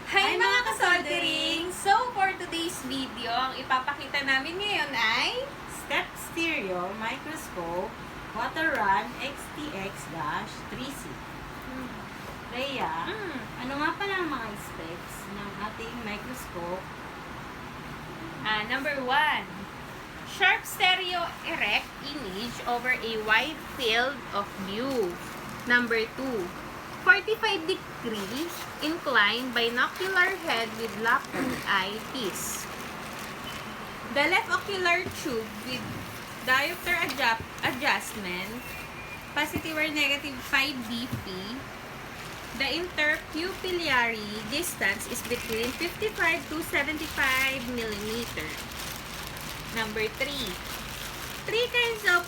Hi mga kasoldering! So for today's video, ang ipapakita namin ngayon ay Step Stereo Microscope Water-Run XTX-3C. Rhea, ano nga pala ang mga specs ng ating microscope? Number 1. Sharp stereo erect image over a wide field of view. Number 2. 45-degree inclined binocular head with locked eyepiece. The left ocular tube with diopter adjustment, positive or negative 5 dp. The interpupillary distance is between 55 to 75 millimeter. Number 3. 3 kinds of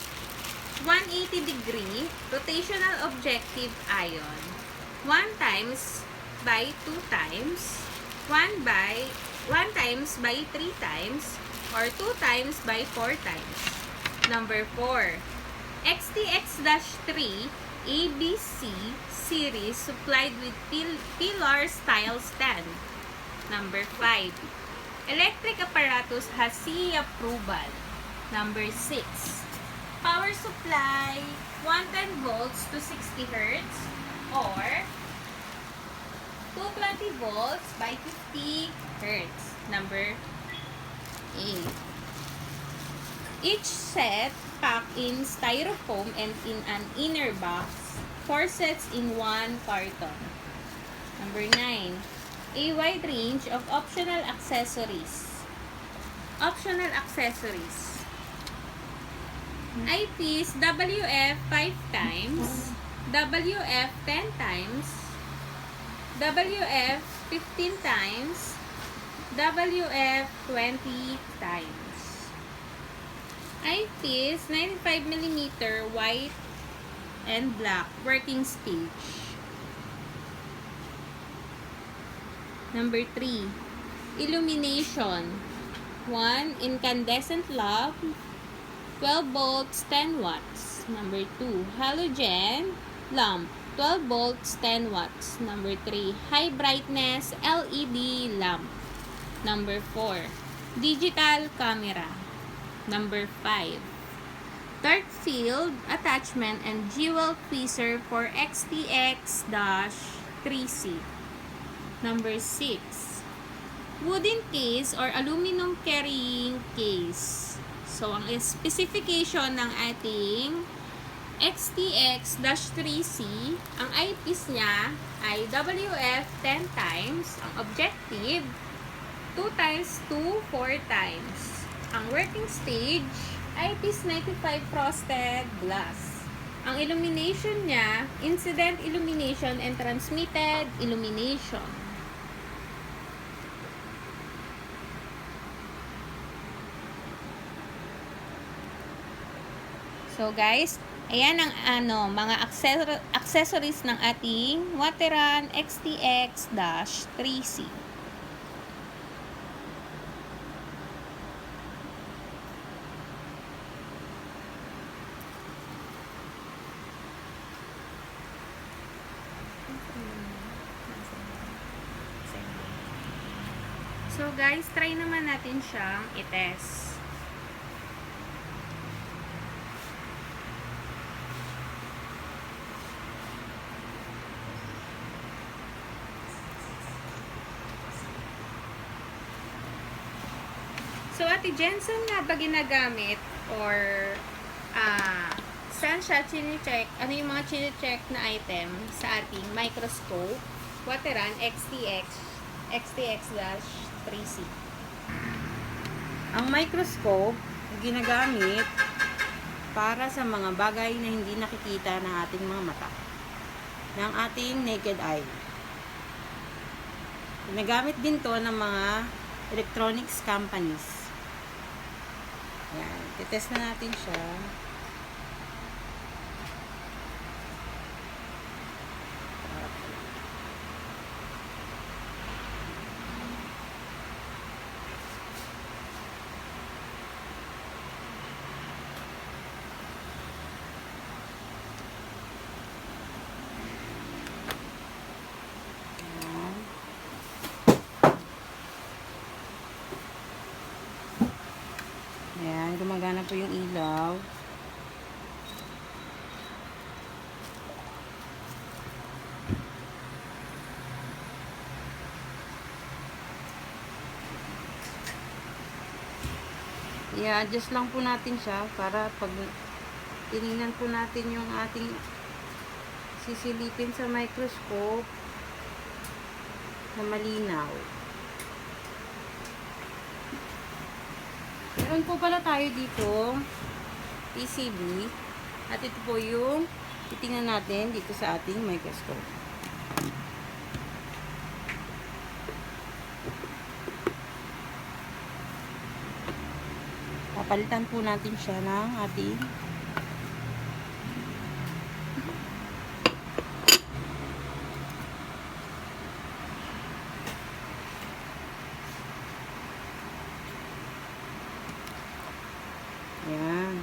180-degree rotational objective ion. 1 times by 2 times, 1 times by 3 times, or 2 times by 4 times. Number 4. XTX-3 ABC series supplied with pillar style stand. Number 5. Electric apparatus has CE approval. Number 6. Power supply 110 volts to 60 Hz or 220 volts by 50 Hz. Number 8. Each set packed in styrofoam and in an inner box. 4 sets in 1 carton. Number 9. A wide range of optional accessories. Optional accessories. Eyepiece WF 5 times, WF 10 times, WF 15 times, WF 20 times. Eyepiece 95mm white and black working stage. Number 3. Illumination. 1. Incandescent lamp 12 volts, 10 watts. Number 2, halogen lamp, 12 volts, 10 watts. Number 3, high brightness LED lamp. Number 4, digital camera. Number 5, dark field attachment and jewel tweezer for XTX-3C. Number 6, wooden case or aluminum carrying case. So, ang specification ng ating XTX-3C, ang eyepiece niya ay WF 10 times, ang objective 2 times 2, 4 times. Ang working stage, eyepiece 95 frosted glass. Ang illumination niya, incident illumination and transmitted illumination. So guys, ayan ang mga accessories ng ating Water-Run XTX-3C. So guys, try naman natin siyang i-test. So, Ate Jensen nga ba ginagamit or saan siya chine-check? Ano yung mga chine-check na item sa ating microscope? Water-Run XTX-3C. Ang microscope ginagamit para sa mga bagay na hindi nakikita ng ating mga mata, ng ating naked eye. Ginagamit din to ng mga electronics companies. Yan, titest na natin siya. Yan. po yung ilaw. I-adjust lang po natin siya para pag tinignan po natin yung ating sisilipin sa microscope na malinaw. Meron po pala tayo dito PCB at ito po yung titingnan natin dito sa ating microscope. Papalitan po natin siya ng ating Ayan.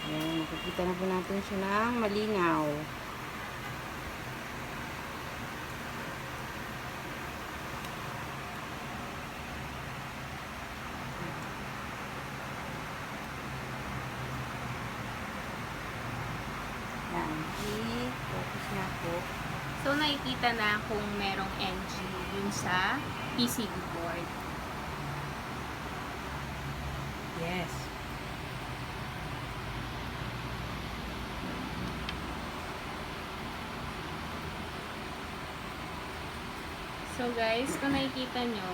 Ayan, makikita na po natin siya ng malinaw. Ayan, i-focus na po. So, nakikita na kung merong NG yun sa PCB board. Yes. So, guys, kung nakikita nyo,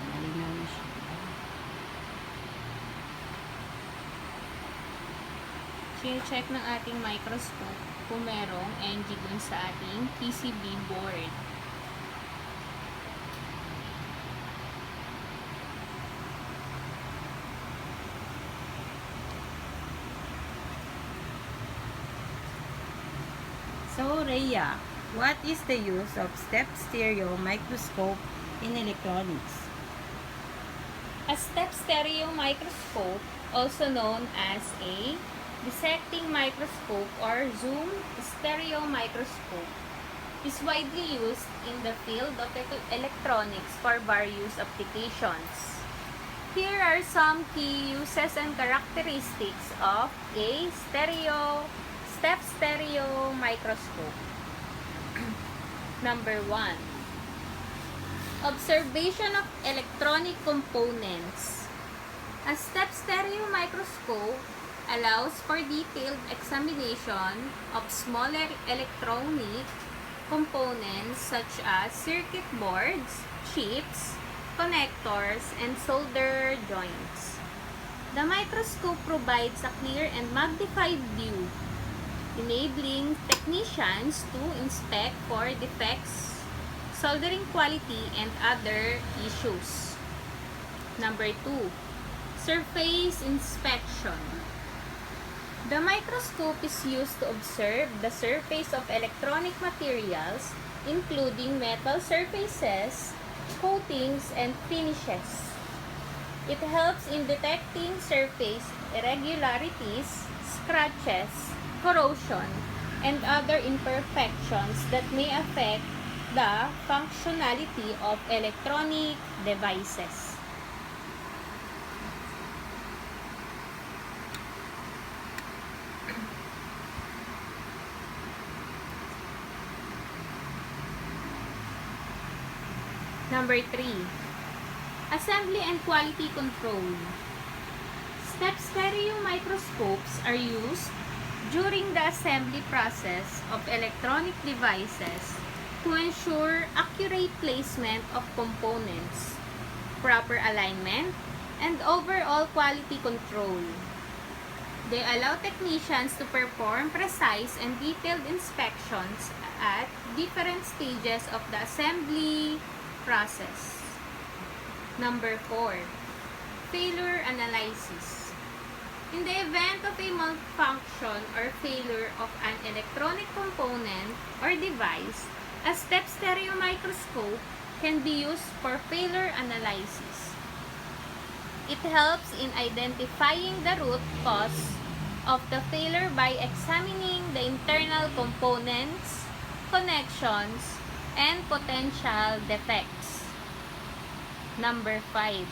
Malinaw na siya. check ng ating microscope kung merong NG dun sa ating PCB board. So, Rhea, what is the use of step stereo microscope in electronics? A step stereo microscope, also known as a dissecting microscope or zoom stereo microscope, is widely used in the field of electronics for various applications. Here are some key uses and characteristics of a step stereo microscope. Number 1. Observation of electronic components. A step stereo microscope allows for detailed examination of smaller electronic components such as circuit boards, chips, connectors, and solder joints. The microscope provides a clear and magnified view, enabling technicians to inspect for defects, soldering quality, and other issues. Number 2. Surface inspection. The microscope is used to observe the surface of electronic materials, including metal surfaces, coatings, and finishes. It helps in detecting surface irregularities, scratches, corrosion, and other imperfections that may affect the functionality of electronic devices. Number 3. Assembly and quality control. Step stereo microscopes are used during the assembly process of electronic devices to ensure accurate placement of components, proper alignment, and overall quality control. They allow technicians to perform precise and detailed inspections at different stages of the assembly process. Number 4. Failure analysis. In the event of a malfunction or failure of an electronic component or device, a step stereo microscope can be used for failure analysis. It helps in identifying the root cause of the failure by examining the internal components, connections, and potential defects. Number 5.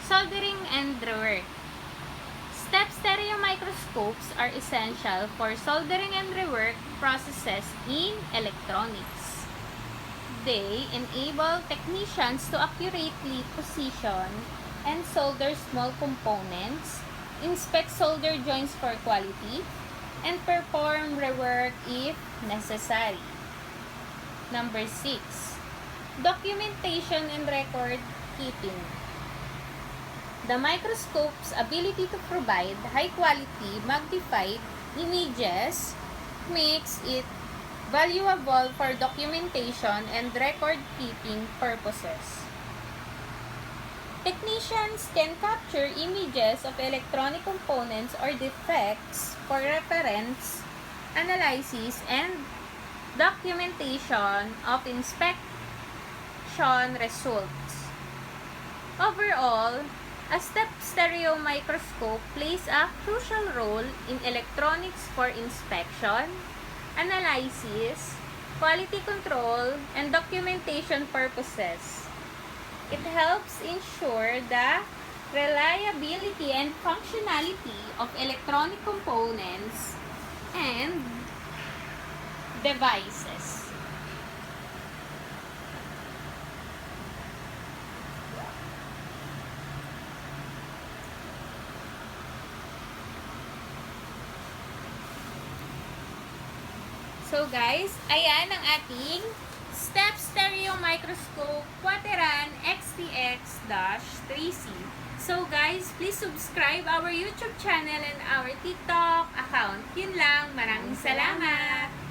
Soldering and rework. stereo microscopes are essential for soldering and rework processes in electronics. They enable technicians to accurately position and solder small components, inspect solder joints for quality, and perform rework if necessary. Number 6. Documentation and record keeping. The microscope's ability to provide high-quality magnified images makes it valuable for documentation and record-keeping purposes. Technicians can capture images of electronic components or defects for reference, analysis, and documentation of inspection results. Overall, a step stereo microscope plays a crucial role in electronics for inspection, analysis, quality control, and documentation purposes. It helps ensure the reliability and functionality of electronic components and devices. So guys, ayan ang ating step stereo microscope Quateran XTX-3C. So guys, please subscribe our YouTube channel and our TikTok account. Yun lang. Maraming salamat!